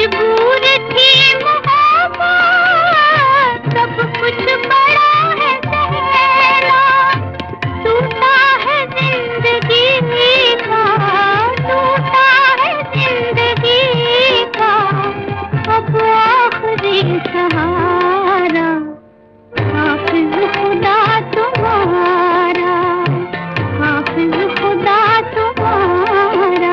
मजबूर थी मोहब्बत, सब कुछ बड़ा है सहना, टूटा है जिंदगी का, टूटा है जिंदगी का अब आखिरी सहारा, हाफिज खुदा तुम्हारा, हाफिज खुदा तुम्हारा।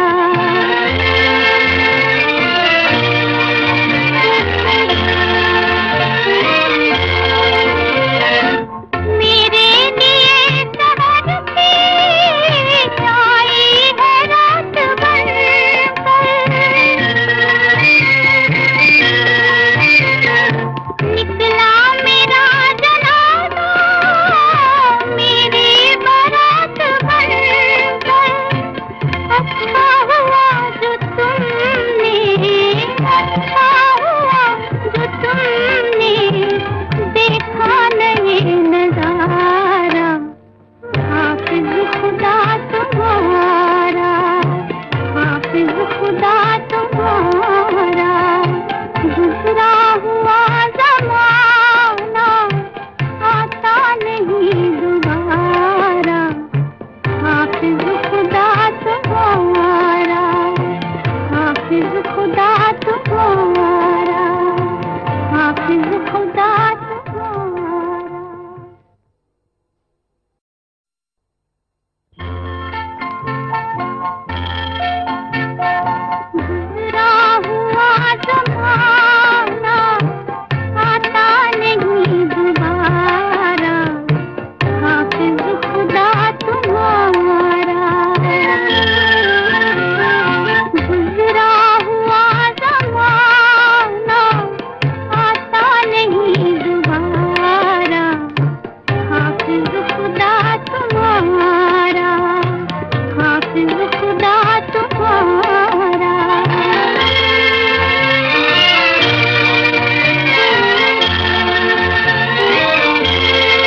मेरे लिए शहर पे आई है रात भर निकला मेरा जनाजा, मेरी बारात भर अच्छा हुआ जो तुमने, अच्छा हुआ जो तुमने देखा नहीं नजारा, हाफिज खुदा तुम्हारा, हाफिज खुदा तुम्हारा। गुजरा हुआ जमाना आता नहीं दोबारा, हाफिज खुदा तुम्हारा, हाफिज खुदा